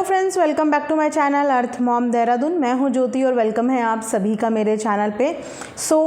Friends, welcome back to my channel earth mom Dehradun. मैं हूं ज्योति और वेलकम है आप सभी का मेरे चैनल पे।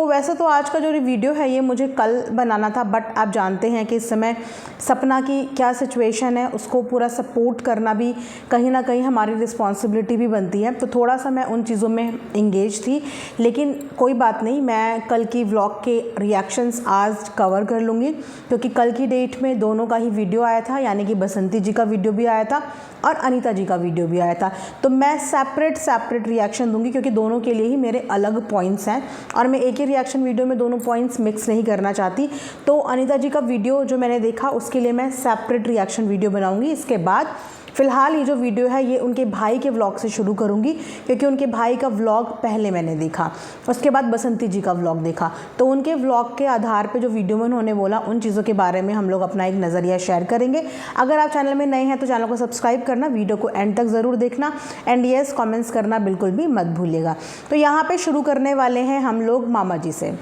वैसे तो आज का जो वीडियो है ये मुझे कल बनाना था, बट आप जानते हैं कि इस समय सपना की क्या सिचुएशन है, उसको पूरा सपोर्ट करना भी कहीं ना कहीं हमारी रिस्पॉन्सिबिलिटी भी बनती है। तो थोड़ा सा मैं उन चीज़ों में इंगेज थी, लेकिन कोई बात नहीं, मैं कल की व्लॉग के रिएक्शंस आज कवर कर लूँगी, क्योंकि कल की डेट में दोनों का ही वीडियो आया था, यानी कि बसंती जी का वीडियो भी आया था और अनीता जी का वीडियो भी आया था। तो मैं सेपरेट रिएक्शन दूंगी, क्योंकि दोनों के लिए ही मेरे अलग पॉइंट्स हैं और मैं एक ही रिएक्शन वीडियो में दोनों पॉइंट्स मिक्स नहीं करना चाहती। तो अनीता जी का वीडियो जो मैंने देखा उसके लिए मैं सेपरेट रिएक्शन वीडियो बनाऊंगी। इसके बाद फ़िलहाल ये जो वीडियो है ये उनके भाई के व्लॉग से शुरू करूंगी, क्योंकि उनके भाई का व्लॉग पहले मैंने देखा, उसके बाद बसंती जी का व्लॉग देखा। तो उनके व्लॉग के आधार पे जो वीडियो में उन्होंने बोला उन चीज़ों के बारे में हम लोग अपना एक नज़रिया शेयर करेंगे। अगर आप चैनल में नए हैं तो चैनल को सब्सक्राइब करना, वीडियो को एंड तक ज़रूर देखना एंड येस कॉमेंट्स करना बिल्कुल भी मत भूलिएगा। तो यहाँ पर शुरू करने वाले हैं हम लोग मामा जी से।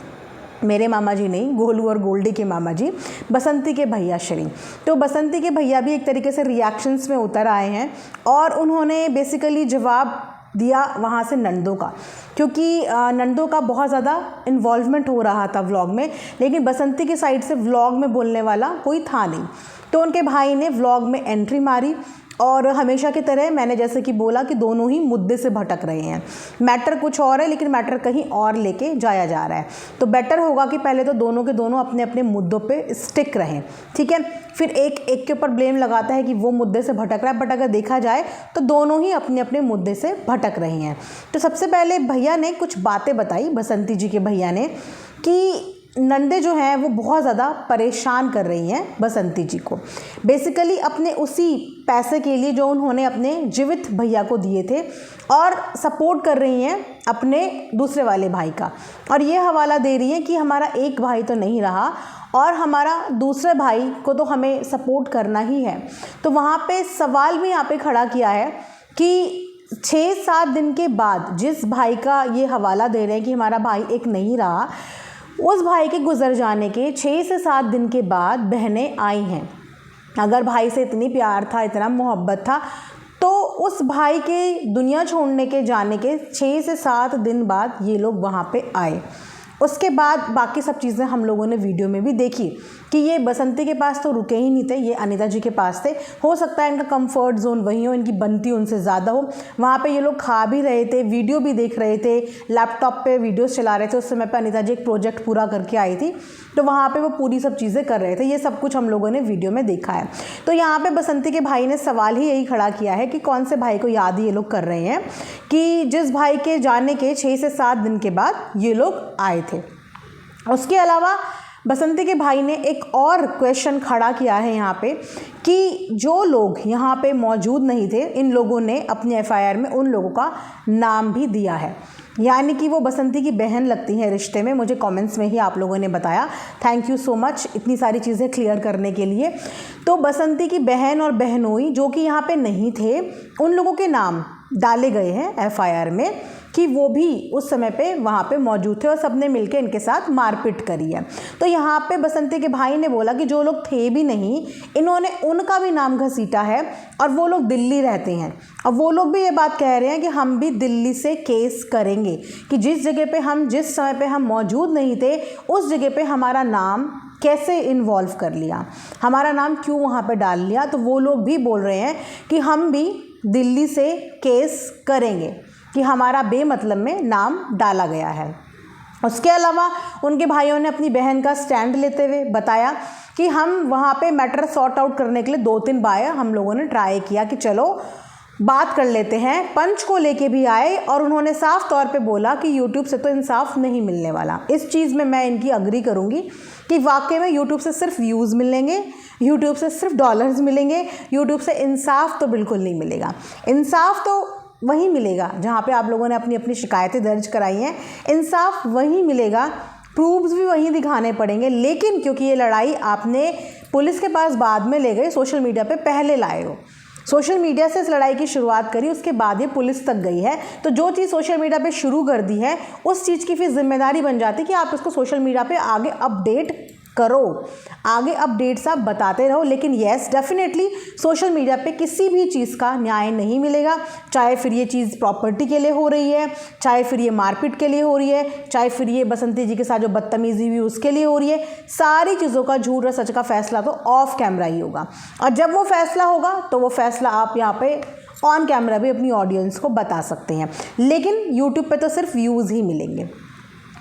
मेरे मामा जी नहीं, गोलू और गोल्डी के मामा जी, बसंती के भैया श्री। तो बसंती के भैया भी एक तरीके से रिएक्शंस में उतर आए हैं और उन्होंने बेसिकली जवाब दिया वहाँ से नंदों का, क्योंकि नंदों का बहुत ज़्यादा इन्वॉल्वमेंट हो रहा था व्लॉग में, लेकिन बसंती की साइड से व्लॉग में बोलने वाला कोई था नहीं। तो उनके भाई ने व्लॉग में एंट्री मारी और हमेशा की तरह मैंने जैसे कि बोला कि दोनों ही मुद्दे से भटक रहे हैं। मैटर कुछ और है लेकिन मैटर कहीं और लेके जाया जा रहा है। तो बेटर होगा कि पहले तो दोनों के दोनों अपने अपने मुद्दों पे स्टिक रहें, ठीक है। फिर एक के ऊपर ब्लेम लगाता है कि वो मुद्दे से भटक रहा है, बट अगर देखा जाए तो दोनों ही अपने अपने मुद्दे से भटक रहे हैं। तो सबसे पहले भैया ने कुछ बातें बताई, बसंती जी के भैया ने, कि नंदे जो हैं वो बहुत ज़्यादा परेशान कर रही हैं बसंती जी को, बेसिकली अपने उसी पैसे के लिए जो उन्होंने अपने जीवित भैया को दिए थे, और सपोर्ट कर रही हैं अपने दूसरे वाले भाई का, और ये हवाला दे रही हैं कि हमारा एक भाई तो नहीं रहा और हमारा दूसरे भाई को तो हमें सपोर्ट करना ही है। तो वहाँ पे सवाल भी यहाँ पे खड़ा किया है कि 6-7 दिन के बाद जिस भाई का ये हवाला दे रहे हैं कि हमारा भाई एक नहीं रहा, उस भाई के गुजर जाने के 6 से 7 दिन के बाद बहनें आई हैं। अगर भाई से इतनी प्यार था, इतना मोहब्बत था, तो उस भाई के दुनिया छोड़ने के जाने के 6 से 7 दिन बाद ये लोग वहाँ पे आए। उसके बाद बाकी सब चीज़ें हम लोगों ने वीडियो में भी देखी कि ये बसंती के पास तो रुके ही नहीं थे, ये अनीता जी के पास थे। हो सकता है इनका कंफर्ट जोन वही हो, इनकी बनती उनसे ज़्यादा हो। वहाँ पे ये लोग खा भी रहे थे, वीडियो भी देख रहे थे, लैपटॉप पे वीडियोस चला रहे थे। उस समय पे अनीता जी एक प्रोजेक्ट पूरा करके आई थी, तो वहाँ पे वो पूरी सब चीज़ें कर रहे थे। ये सब कुछ हम लोगों ने वीडियो में देखा है। तो यहाँ पर बसंती के भाई ने सवाल ही यही खड़ा किया है कि कौन से भाई को याद ये लोग कर रहे हैं कि जिस भाई के जाने के 6 से 7 दिन के बाद ये लोग आए थे। उसके अलावा बसंती के भाई ने एक और क्वेश्चन खड़ा किया है यहाँ पे कि जो लोग यहाँ पे मौजूद नहीं थे, इन लोगों ने अपने एफआईआर में उन लोगों का नाम भी दिया है, यानी कि वो बसंती की बहन लगती हैं रिश्ते में। मुझे कमेंट्स में ही आप लोगों ने बताया, थैंक यू सो मच इतनी सारी चीज़ें क्लियर करने के लिए। तो बसंती की बहन और बहनोई जो कि यहाँ पे नहीं थे, उन लोगों के नाम डाले गए हैं एफआईआर में कि वो भी उस समय पे वहाँ पे मौजूद थे और सबने मिलकर इनके साथ मारपीट करी है। तो यहाँ पे बसंती के भाई ने बोला कि जो लोग थे भी नहीं, इन्होंने उनका भी नाम घसीटा है और वो लोग दिल्ली रहते हैं, और वो लोग भी ये बात कह रहे हैं कि हम भी दिल्ली से केस करेंगे कि जिस जगह पे हम जिस समय पे हम मौजूद नहीं थे उस जगह पे हमारा नाम कैसे इन्वॉल्व कर लिया, हमारा नाम क्यों वहाँ पे डाल लिया। तो वो लोग भी बोल रहे हैं कि हम भी दिल्ली से केस करेंगे कि हमारा बेमतलब में नाम डाला गया है। उसके अलावा उनके भाइयों ने अपनी बहन का स्टैंड लेते हुए बताया कि हम वहाँ पे मैटर सॉर्ट आउट करने के लिए 2-3 बार हम लोगों ने ट्राई किया कि चलो बात कर लेते हैं। पंच को लेके भी आए और उन्होंने साफ तौर पे बोला कि यूट्यूब से तो इंसाफ नहीं मिलने वाला। इस चीज़ में मैं इनकी अग्री करूँगी कि वाकई में यूट्यूब से सिर्फ व्यूज़ मिलेंगे, यूट्यूब से सिर्फ डॉलर्स मिलेंगे, यूट्यूब से इंसाफ तो बिल्कुल नहीं मिलेगा। इंसाफ तो वही मिलेगा जहाँ पे आप लोगों ने अपनी अपनी शिकायतें दर्ज कराई हैं, इंसाफ वही मिलेगा, प्रूफ्स भी वहीं दिखाने पड़ेंगे। लेकिन क्योंकि ये लड़ाई आपने पुलिस के पास बाद में ले गए, सोशल मीडिया पे पहले लाए हो, सोशल मीडिया से इस लड़ाई की शुरुआत करी, उसके बाद ये पुलिस तक गई है। तो जो चीज़ सोशल मीडिया पे शुरू कर दी है उस चीज़ की फिर जिम्मेदारी बन जाती है कि आप इसको सोशल मीडिया पे आगे अपडेट करो, आगे अपडेट्स आप बताते रहो। लेकिन येस, डेफिनेटली सोशल मीडिया पे किसी भी चीज़ का न्याय नहीं मिलेगा, चाहे फिर ये चीज़ प्रॉपर्टी के लिए हो रही है, चाहे फिर ये मारपीट के लिए हो रही है, चाहे फिर ये बसंती जी के साथ जो बदतमीजी हुई उसके लिए हो रही है। सारी चीज़ों का झूठ और सच का फैसला तो ऑफ कैमरा ही होगा, और जब वो फैसला होगा तो वो फैसला आप यहाँ पे ऑन कैमरा भी अपनी ऑडियंस को बता सकते हैं। लेकिन यूट्यूब पे तो सिर्फ व्यूज़ ही मिलेंगे।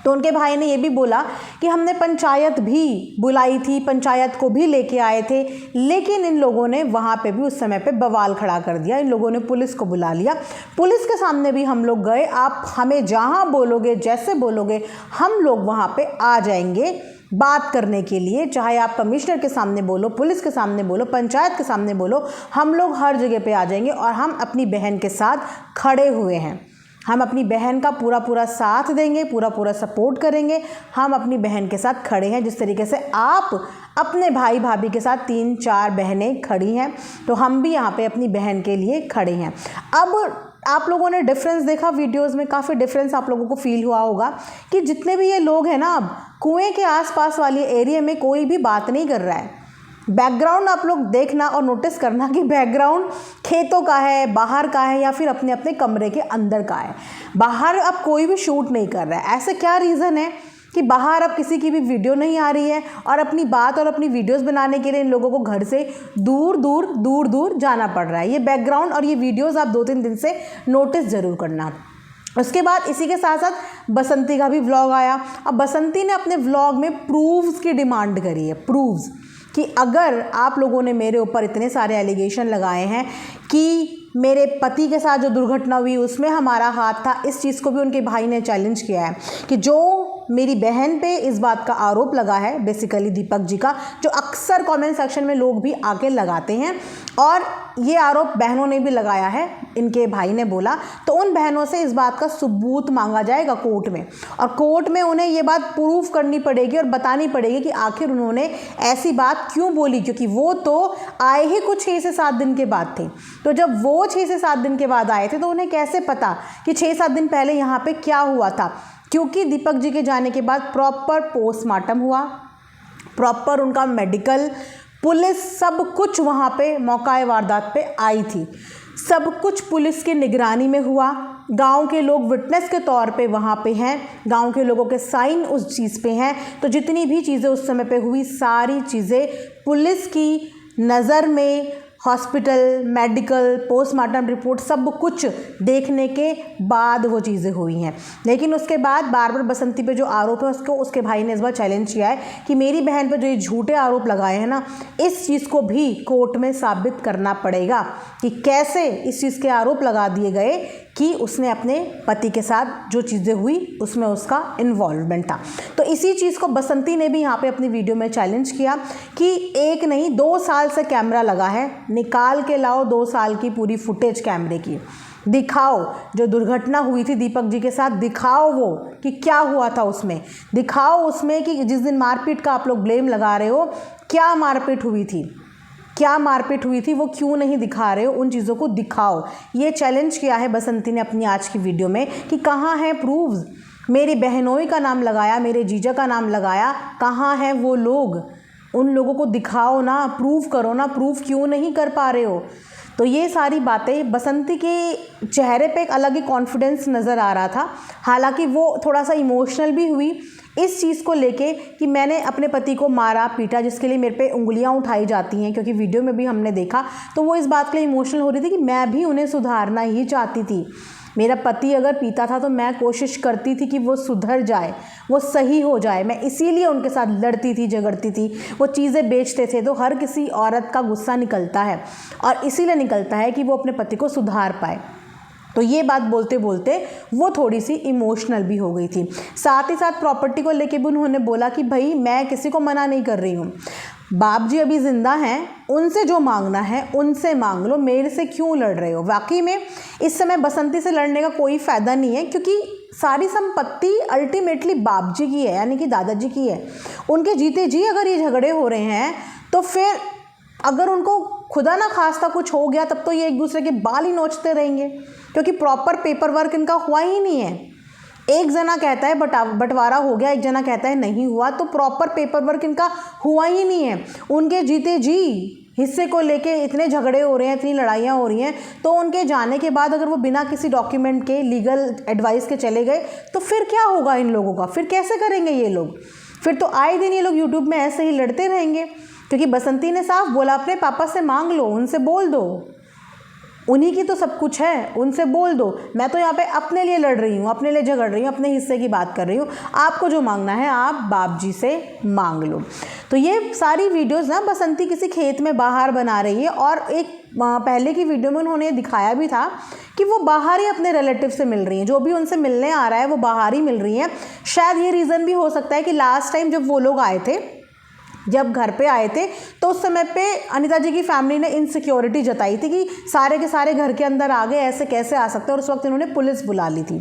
तो उनके भाई ने ये भी बोला कि हमने पंचायत भी बुलाई थी, पंचायत को भी लेके आए थे, लेकिन इन लोगों ने वहाँ पे भी उस समय पे बवाल खड़ा कर दिया। इन लोगों ने पुलिस को बुला लिया, पुलिस के सामने भी हम लोग गए, आप हमें जहाँ बोलोगे, जैसे बोलोगे, हम लोग वहाँ पे आ जाएंगे बात करने के लिए। चाहे आप कमिश्नर के सामने बोलो, पुलिस के सामने बोलो, पंचायत के सामने बोलो, हम लोग हर जगह पे आ जाएंगे और हम अपनी बहन के साथ खड़े हुए हैं। हम अपनी बहन का पूरा साथ देंगे, पूरा सपोर्ट करेंगे। हम अपनी बहन के साथ खड़े हैं, जिस तरीके से आप अपने भाई भाभी के साथ 3-4 बहनें खड़ी हैं, तो हम भी यहाँ पे अपनी बहन के लिए खड़े हैं। अब आप लोगों ने डिफरेंस देखा वीडियोस में, काफ़ी डिफरेंस आप लोगों को फील हुआ होगा कि जितने भी ये लोग हैं ना, अब कुएं के आसपास वाले एरिया में कोई भी बात नहीं कर रहा है। बैकग्राउंड आप लोग देखना और नोटिस करना कि बैकग्राउंड खेतों का है, बाहर का है, या फिर अपने अपने कमरे के अंदर का है। बाहर अब कोई भी शूट नहीं कर रहा है। ऐसे क्या रीज़न है कि बाहर अब किसी की भी वीडियो नहीं आ रही है, और अपनी बात और अपनी वीडियोस बनाने के लिए इन लोगों को घर से दूर दूर जाना पड़ रहा है। ये बैकग्राउंड और ये वीडियोस आप 2-3 दिन से नोटिस ज़रूर करना। उसके बाद इसी के साथ साथ बसंती का भी व्लॉग आया। अब बसंती ने अपने व्लॉग में प्रूफ्स की डिमांड करी है, प्रूफ्स, कि अगर आप लोगों ने मेरे ऊपर इतने सारे एलिगेशन लगाए हैं कि मेरे पति के साथ जो दुर्घटना हुई उसमें हमारा हाथ था, इस चीज़ को भी उनके भाई ने चैलेंज किया है कि जो मेरी बहन पे इस बात का आरोप लगा है, बेसिकली दीपक जी का, जो अक्सर कमेंट सेक्शन में लोग भी आके लगाते हैं, और ये आरोप बहनों ने भी लगाया है, इनके भाई ने बोला, तो उन बहनों से इस बात का सबूत मांगा जाएगा कोर्ट में, और कोर्ट में उन्हें ये बात प्रूफ करनी पड़ेगी और बतानी पड़ेगी कि आखिर उन्होंने ऐसी बात क्यों बोली, क्योंकि वो तो आए ही कुछ 6 से 7 दिन के बाद थे। तो जब वो 6 से 7 दिन के बाद आए थे तो उन्हें कैसे पता कि 6-7 दिन पहले यहाँ पे क्या हुआ था, क्योंकि दीपक जी के जाने के बाद प्रॉपर पोस्टमार्टम हुआ, प्रॉपर उनका मेडिकल, पुलिस, सब कुछ वहाँ पे मौका वारदात पे आई थी, सब कुछ पुलिस की निगरानी में हुआ। गांव के लोग विटनेस के तौर पे वहाँ पे हैं, गांव के लोगों के साइन उस चीज़ पे हैं। तो जितनी भी चीज़ें उस समय पे हुई, सारी चीज़ें पुलिस की नज़र में, हॉस्पिटल, मेडिकल, पोस्टमार्टम रिपोर्ट, सब कुछ देखने के बाद वो चीज़ें हुई हैं। लेकिन उसके बाद बार बार बसंती पे जो आरोप है उसको उसके भाई ने इस बार चैलेंज किया है कि मेरी बहन पे जो ये झूठे आरोप लगाए हैं ना, इस चीज़ को भी कोर्ट में साबित करना पड़ेगा कि कैसे इस चीज़ के आरोप लगा दिए गए कि उसने अपने पति के साथ जो चीज़ें हुई उसमें उसका इन्वॉल्वमेंट था। तो इसी चीज़ को बसंती ने भी यहाँ पे अपनी वीडियो में चैलेंज किया कि 1 नहीं 2 साल से कैमरा लगा है, निकाल के लाओ 2 साल की पूरी फुटेज कैमरे की, दिखाओ जो दुर्घटना हुई थी दीपक जी के साथ, दिखाओ वो कि क्या हुआ था उसमें, दिखाओ उसमें कि जिस दिन मारपीट का आप लोग ब्लेम लगा रहे हो, क्या मारपीट हुई थी, क्या मारपीट हुई थी, वो क्यों नहीं दिखा रहे हो, उन चीज़ों को दिखाओ। ये चैलेंज किया है बसंती ने अपनी आज की वीडियो में कि कहाँ है प्रूफ्स, मेरी बहनोई का नाम लगाया, मेरे जीजा का नाम लगाया, कहाँ हैं वो लोग, उन लोगों को दिखाओ ना, प्रूफ करो ना, प्रूफ क्यों नहीं कर पा रहे हो। तो ये सारी बातें, बसंती के चेहरे पे एक अलग ही कॉन्फिडेंस नज़र आ रहा था। हालांकि वो थोड़ा सा इमोशनल भी हुई इस चीज़ को लेके कि मैंने अपने पति को मारा पीटा, जिसके लिए मेरे पे उंगलियां उठाई जाती हैं, क्योंकि वीडियो में भी हमने देखा, तो वो इस बात के लिए इमोशनल हो रही थी कि मैं भी उन्हें सुधारना ही चाहती थी। मेरा पति अगर पीता था तो मैं कोशिश करती थी कि वो सुधर जाए, वो सही हो जाए, मैं इसीलिए उनके साथ लड़ती थी, झगड़ती थी। वो चीज़ें बेचते थे, तो हर किसी औरत का गुस्सा निकलता है, और इसीलिए निकलता है कि वो अपने पति को सुधार पाए। तो ये बात बोलते बोलते वो थोड़ी सी इमोशनल भी हो गई थी। साथ ही साथ प्रॉपर्टी को लेके भी उन्होंने बोला कि भाई मैं किसी को मना नहीं कर रही हूँ, बाप जी अभी ज़िंदा हैं, उनसे जो मांगना है उनसे मांग लो, मेरे से क्यों लड़ रहे हो। वाकई में इस समय बसंती से लड़ने का कोई फ़ायदा नहीं है, क्योंकि सारी संपत्ति अल्टीमेटली बाप जी की है, यानी कि दादाजी की है। उनके जीते जी अगर ये झगड़े हो रहे हैं, तो फिर अगर उनको खुदा ना खास्ता कुछ हो गया तब तो ये एक दूसरे के बाल ही नोचते रहेंगे, क्योंकि प्रॉपर पेपर वर्क इनका हुआ ही नहीं है। एक जना कहता है बंटवारा हो गया, एक जना कहता है नहीं हुआ, तो प्रॉपर पेपर वर्क इनका हुआ ही नहीं है। उनके जीते जी हिस्से को लेके इतने झगड़े हो रहे हैं, इतनी लड़ाइयाँ हो रही हैं, तो उनके जाने के बाद अगर वो बिना किसी डॉक्यूमेंट के, लीगल एडवाइस के चले गए तो फिर क्या होगा इन लोगों का? फिर कैसे करेंगे ये लोग? फिर तो आए दिन ये लोग यूट्यूब में ऐसे ही लड़ते रहेंगे, क्योंकि बसंती ने साफ बोला अपने पापा से मांग लो, उनसे बोल दो, उन्हीं की तो सब कुछ है, उनसे बोल दो। मैं तो यहाँ पे अपने लिए लड़ रही हूँ, अपने लिए झगड़ रही हूँ, अपने हिस्से की बात कर रही हूँ। आपको जो मांगना है आप बाप जी से मांग लो। तो ये सारी वीडियोस ना बसंती किसी खेत में बाहर बना रही है, और एक पहले की वीडियो में उन्होंने दिखाया भी था कि वो बाहर ही अपने रिलेटिव से मिल रही हैं, जो भी उनसे मिलने आ रहा है वो बाहर ही मिल रही हैं। शायद ये रीज़न भी हो सकता है कि लास्ट टाइम जब वो लोग आए थे, जब घर पे आए थे, तो उस समय पे अनीता जी की फैमिली ने इनसिक्योरिटी जताई थी कि सारे के सारे घर के अंदर आ गए, ऐसे कैसे आ सकते हैं, और उस वक्त इन्होंने पुलिस बुला ली थी,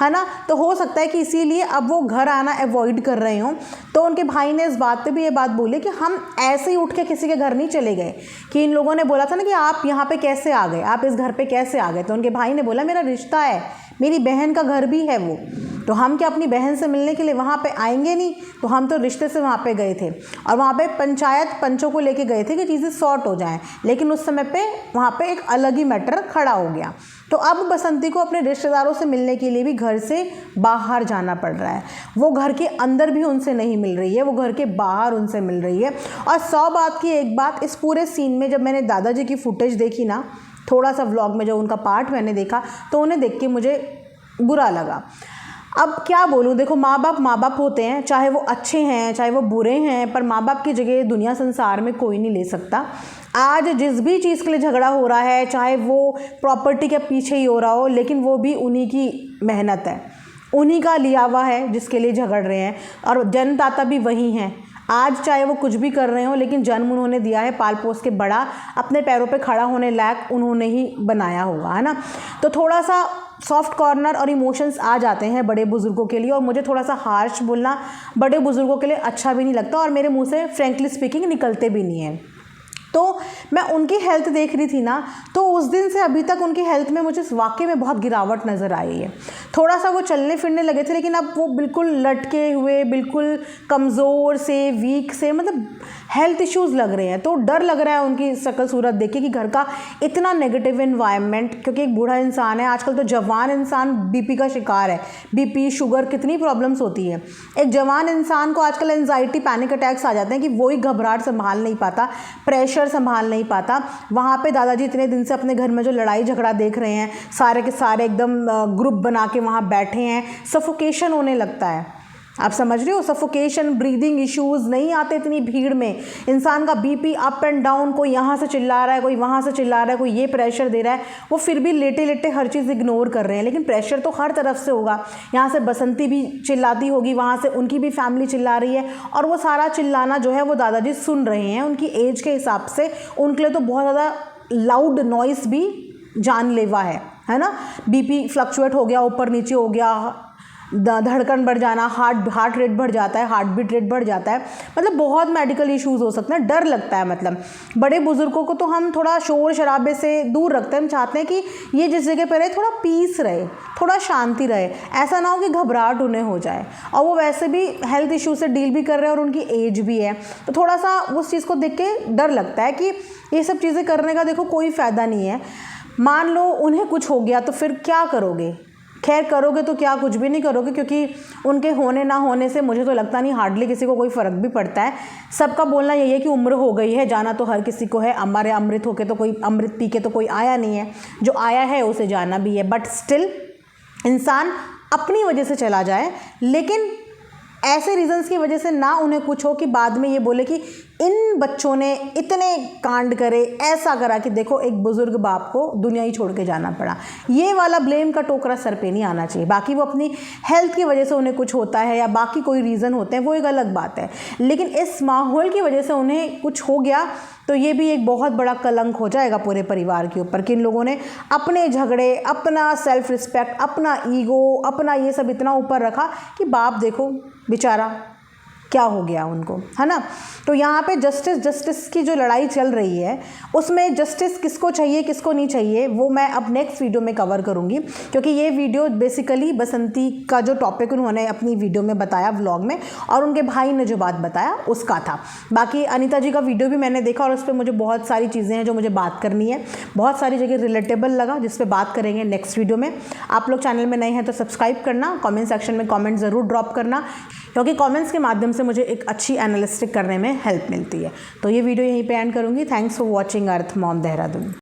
है ना। तो हो सकता है कि इसीलिए अब वो घर आना अवॉइड कर रहे हों। तो उनके भाई ने इस बात पे भी ये बात बोली कि हम ऐसे ही उठ के किसी के घर नहीं चले गए, कि इन लोगों ने बोला था ना कि आप यहाँ पे कैसे आ गए, आप इस घर पे कैसे आ गए। तो उनके भाई ने बोला मेरा रिश्ता है, मेरी बहन का घर भी है वो, तो हम क्या अपनी बहन से मिलने के लिए वहाँ पे आएंगे नहीं? तो हम तो रिश्ते से वहाँ पे गए थे, और वहाँ पे पंचायत पंचों को लेके गए थे कि चीज़ें सॉर्ट हो जाएं। लेकिन उस समय पे वहाँ पे एक अलग ही मैटर खड़ा हो गया। तो अब बसंती को अपने रिश्तेदारों से मिलने के लिए भी घर से बाहर जाना पड़ रहा है। वो घर के अंदर भी उनसे नहीं मिल रही है, वो घर के बाहर उनसे मिल रही है। और 100 बात की एक बात, इस पूरे सीन में जब मैंने दादाजी की फुटेज देखी ना, थोड़ा सा व्लॉग में जो उनका पार्ट मैंने देखा, तो उन्हें देख के मुझे बुरा लगा। अब क्या बोलूँ, देखो माँ बाप होते हैं, चाहे वो अच्छे हैं चाहे वो बुरे हैं, पर माँ बाप की जगह दुनिया संसार में कोई नहीं ले सकता। आज जिस भी चीज़ के लिए झगड़ा हो रहा है, चाहे वो प्रॉपर्टी के पीछे ही हो रहा हो, लेकिन वो भी उन्हीं की मेहनत है, उन्हीं का लिया हुआ है जिसके लिए झगड़ रहे हैं, और जन्मदाता भी वही हैं। आज चाहे वो कुछ भी कर रहे हो, लेकिन जन्म उन्होंने दिया है, पाल पोस के बड़ा, अपने पैरों पे खड़ा होने लायक उन्होंने ही बनाया होगा, है ना। तो थोड़ा सा सॉफ्ट कॉर्नर और इमोशंस आ जाते हैं बड़े बुज़ुर्गों के लिए, और मुझे थोड़ा सा हार्श बोलना बड़े बुज़ुर्गों के लिए अच्छा भी नहीं लगता, और मेरे मुंह से फ्रेंकली स्पीकिंग निकलते भी नहीं हैं। तो मैं उनकी हेल्थ देख रही थी ना, तो उस दिन से अभी तक उनकी हेल्थ में मुझे वाकई में बहुत गिरावट नज़र आई है। थोड़ा सा वो चलने फिरने लगे थे, लेकिन अब वो बिल्कुल लटके हुए, बिल्कुल कमज़ोर से, वीक से, मतलब हेल्थ इश्यूज़ लग रहे हैं। तो डर लग रहा है उनकी शक्ल सूरत देख के कि घर का इतना नेगेटिव एनवायरनमेंट, क्योंकि एक बूढ़ा इंसान है, आजकल तो जवान इंसान बीपी का शिकार है, बीपी शुगर कितनी प्रॉब्लम्स होती है। एक जवान इंसान को आजकल एंजाइटी पैनिक अटैक्स आ जाते हैं कि वही घबराहट संभाल नहीं पाता, प्रेशर संभाल नहीं पाता। वहाँ पे दादाजी इतने दिन से अपने घर में जो लड़ाई झगड़ा देख रहे हैं, सारे के सारे एकदम ग्रुप बना के वहाँ बैठे हैं, सफोकेशन होने लगता है। आप समझ रहे हो, सफोकेशन, ब्रीदिंग इश्यूज़ नहीं आते इतनी भीड़ में। इंसान का बीपी अप एंड डाउन, कोई यहाँ से चिल्ला रहा है, कोई वहाँ से चिल्ला रहा है, कोई ये प्रेशर दे रहा है, वो फिर भी लेटे लेटे हर चीज़ इग्नोर कर रहे हैं। लेकिन प्रेशर तो हर तरफ से होगा, यहाँ से बसंती भी चिल्लाती होगी, वहाँ से उनकी भी फैमिली चिल्ला रही है, और वो सारा चिल्लाना जो है वो दादाजी सुन रहे हैं। उनकी एज के हिसाब से उनके लिए तो बहुत ज़्यादा लाउड नॉइस भी जानलेवा है ना। बीपी फ्लक्चुएट हो गया, ऊपर नीचे हो गया, धड़कन बढ़ जाना, हार्ट रेट बढ़ जाता है, हार्ट बीट रेट बढ़ जाता है, मतलब बहुत मेडिकल इश्यूज़ हो सकते हैं। डर लगता है, मतलब बड़े बुज़ुर्गों को तो हम थोड़ा शोर शराबे से दूर रखते हैं। हम चाहते हैं कि ये जिस जगह पर रहे थोड़ा पीस रहे, थोड़ा शांति रहे, ऐसा ना हो कि घबराहट उन्हें हो जाए। और वो वैसे भी हेल्थ इशू से डील भी कर रहे हैं, और उनकी एज भी है, तो थोड़ा सा उस चीज़ को देख के डर लगता है कि ये सब चीज़ें करने का देखो कोई फ़ायदा नहीं है। मान लो उन्हें कुछ हो गया तो फिर क्या करोगे? खैर करोगे तो क्या, कुछ भी नहीं करोगे, क्योंकि उनके होने ना होने से मुझे तो लगता नहीं हार्डली किसी को कोई फ़र्क भी पड़ता है। सबका बोलना यही है कि उम्र हो गई है, जाना तो हर किसी को है, हमारे अमृत होके तो कोई, अमृत पी के तो कोई आया नहीं है, जो आया है उसे जाना भी है। बट स्टिल इंसान अपनी वजह से चला जाए, लेकिन ऐसे रीज़न्स की वजह से ना उन्हें कुछ हो कि बाद में ये बोले कि इन बच्चों ने इतने कांड करे, ऐसा करा कि देखो एक बुज़ुर्ग बाप को दुनिया ही छोड़ के जाना पड़ा। ये वाला ब्लेम का टोकरा सर पे नहीं आना चाहिए। बाकी वो अपनी हेल्थ की वजह से उन्हें कुछ होता है या बाकी कोई रीज़न होते हैं, वो एक अलग बात है, लेकिन इस माहौल की वजह से उन्हें कुछ हो गया तो ये भी एक बहुत बड़ा कलंक हो जाएगा पूरे परिवार के ऊपर कि इन लोगों ने अपने झगड़े, अपना सेल्फ रिस्पेक्ट, अपना ईगो, अपना ये सब इतना ऊपर रखा कि बाप देखो बेचारा क्या हो गया उनको, है ना। तो यहाँ पे जस्टिस की जो लड़ाई चल रही है उसमें जस्टिस किसको चाहिए किसको नहीं चाहिए वो मैं अब नेक्स्ट वीडियो में कवर करूँगी, क्योंकि ये वीडियो बेसिकली बसंती का जो टॉपिक उन्होंने अपनी वीडियो में बताया व्लॉग में, और उनके भाई ने जो बात बताया उसका था। बाकी अनीता जी का वीडियो भी मैंने देखा और उस पर मुझे बहुत सारी चीज़ें हैं जो मुझे बात करनी है, बहुत सारी जगह रिलेटेबल लगा जिस पर बात करेंगे नेक्स्ट वीडियो में। आप लोग चैनल में नए हैं तो सब्सक्राइब करना, कमेंट सेक्शन में कमेंट ज़रूर ड्रॉप करना, क्योंकि कमेंट्स के माध्यम से मुझे एक अच्छी एनालिस्टिक करने में हेल्प मिलती है। तो ये वीडियो यहीं पे एंड करूँगी। Thanks for watching earth mom Dehradun.